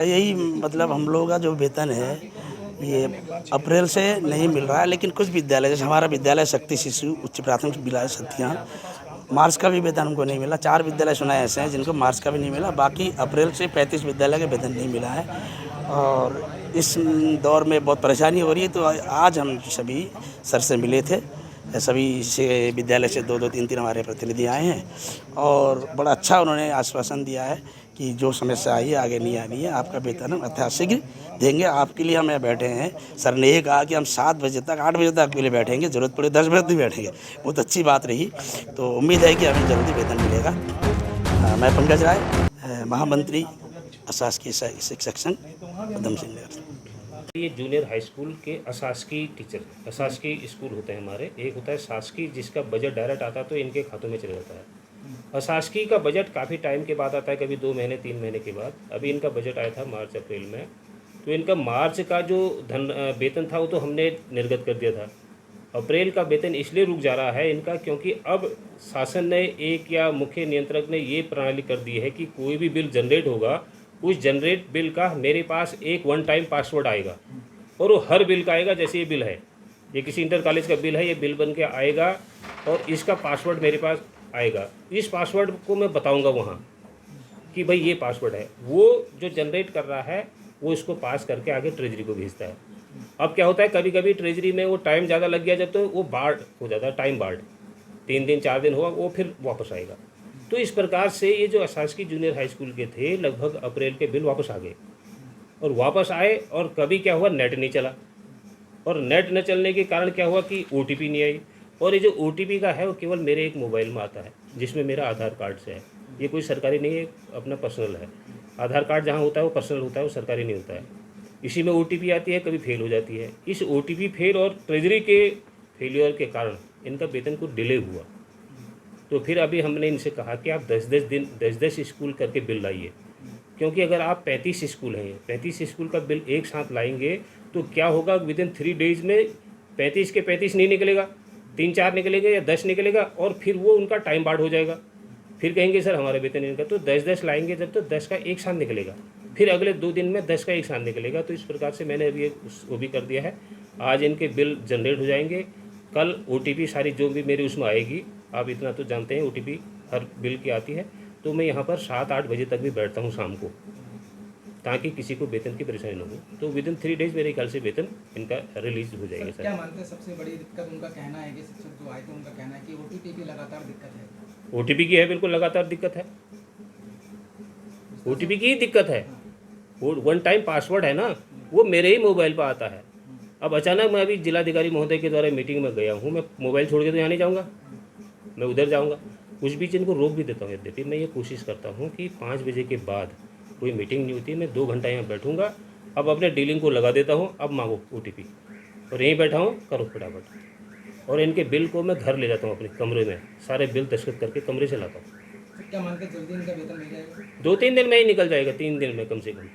यही मतलब हम लोगों का जो वेतन है ये अप्रैल से नहीं मिल रहा है, लेकिन कुछ विद्यालय जैसे हमारा विद्यालय शक्ति शिशु उच्च प्राथमिक विद्यालय सत्या, मार्च का भी वेतन हमको नहीं मिला। 4 विद्यालय सुनाए ऐसे हैं जिनको मार्च का भी नहीं मिला। बाकी अप्रैल से 35 विद्यालय का वेतन नहीं मिला है और इस दौर में बहुत परेशानी हो रही है। तो आज हम सभी सर से मिले थे, सभी से विद्यालय से 2-2 3-3 हमारे प्रतिनिधि आए हैं और बड़ा अच्छा उन्होंने आश्वासन दिया है कि जो समस्या आई है आगे नहीं आनी है, आपका वेतन हम यथाशीघ्र देंगे। आपके लिए हम यहाँ बैठे हैं। सर ने ये कहा कि हम 7 बजे तक 8 बजे तक आपके लिए बैठेंगे, ज़रूरत पड़े 10 बजे तक भी बैठेंगे। बहुत अच्छी बात रही, तो उम्मीद है कि हमें जल्दी वेतन मिलेगा। मैं पंकज राय, महामंत्री अशासकीय शिक्षक संघ उधम सिंह नगर। ये जूनियर हाई स्कूल के अशासकीय टीचर, अशासकीय स्कूल होते हैं हमारे। एक होता है शासकीय जिसका बजट डायरेक्ट आता है तो इनके खातों में चला जाता है। अशासकीय का बजट काफ़ी टाइम के बाद आता है, कभी 2 महीने 3 महीने के बाद। अभी इनका बजट आया था मार्च अप्रैल में, तो इनका मार्च का जो वेतन था वो तो हमने निर्गत कर दिया था। अप्रैल का वेतन इसलिए रुक जा रहा है इनका क्योंकि अब शासन ने एक या मुख्य नियंत्रक ने ये प्रणाली कर दी है कि कोई भी बिल जनरेट होगा, उस जनरेट बिल का मेरे पास एक वन टाइम पासवर्ड आएगा और वो हर बिल का आएगा। जैसे ये बिल है, ये किसी इंटर कॉलेज का बिल है, ये बिल बन के आएगा और इसका पासवर्ड मेरे पास आएगा। इस पासवर्ड को मैं बताऊंगा वहाँ कि भाई ये पासवर्ड है। वो जो जनरेट कर रहा है वो इसको पास करके आगे ट्रेजरी को भेजता है। अब क्या होता है, कभी कभी ट्रेजरी में वो टाइम ज़्यादा लग गया जब तो वो बाढ़ हो जाता है, टाइम बाढ़ 3 दिन 4 दिन हुआ वो फिर वापस आएगा। तो इस प्रकार से ये जो अशासकीय जूनियर हाई स्कूल के थे लगभग अप्रैल के बिल वापस आ गए और वापस आए। और कभी क्या हुआ, नेट नहीं चला और नेट न चलने के कारण क्या हुआ कि OTP नहीं आई। और ये जो OTP का है वो केवल मेरे एक मोबाइल में आता है जिसमें मेरा आधार कार्ड से है। ये कोई सरकारी नहीं है, अपना पर्सनल है। आधार कार्ड जहाँ होता है वो पर्सनल होता है, वो सरकारी नहीं होता है। इसी में OTP आती है, कभी फेल हो जाती है। इस OTP फेल और ट्रेजरी के फेलियर के कारण इनका वेतन कुछ डिले हुआ। तो फिर अभी हमने इनसे कहा कि आप 10-10 दिन 10-10 स्कूल करके बिल लाइए, क्योंकि अगर आप 35 स्कूल हैं, 35 स्कूल का बिल एक साथ लाएंगे तो क्या होगा, विदिन 3 डेज़ में 35 के 35 नहीं निकलेगा, 3-4 निकलेगा या 10 निकलेगा और फिर वो उनका टाइम बार्ड हो जाएगा। फिर कहेंगे सर हमारा वेतन इनका, तो 10-10 लाएंगे जब तो 10 का एक साथ निकलेगा, फिर अगले 2 दिन में 10 का एक साथ निकलेगा। तो इस प्रकार से मैंने अभी वो भी कर दिया है। आज इनके बिल जनरेट हो जाएंगे, कल OTP सारी जो भी मेरी उसमें आएगी, आप इतना तो जानते हैं OTP हर बिल की आती है। तो मैं यहाँ पर 7-8 बजे तक भी बैठता हूँ शाम को, ताकि किसी को वेतन की परेशानी न हो। तो विदिन 3 डेज़ मेरे ख्याल से वेतन इनका रिलीज हो जाएगा। सर क्या मानते हैं सबसे बड़ी दिक्कत उनका कहना है कि शिक्षक जो आए थे उनका कहना है कि OTP की लगातार दिक्कत है। OTP की है, बिल्कुल लगातार दिक्कत है, OTP की ही दिक्कत है। वो वन टाइम पासवर्ड है ना, वो मेरे ही मोबाइल पर आता है। अब अचानक मैं अभी जिलाधिकारी महोदय के द्वारा मीटिंग में गया हूँ, मैं मोबाइल छोड़ के तो यहाँ नहीं जाऊँगा, मैं उधर जाऊँगा। उस बीच इनको रोक भी देता हूँ। यद्यपि मैं ये कोशिश करता हूँ कि 5 बजे के बाद कोई मीटिंग नहीं होती, मैं 2 घंटा यहाँ बैठूँगा। अब अपने डीलिंग को लगा देता हूँ, अब मांगो OTP, और यहीं बैठा हूँ, करो फटाफट। और इनके बिल को मैं घर ले जाता हूँ अपने कमरे में, सारे बिल दस्तखत करके कमरे से लाता हूँ। क्या मानते हैं जल्दी इनका वेतन मिल जाएगा? 2-3 दिन में ही निकल जाएगा, 3 दिन में कम से कम।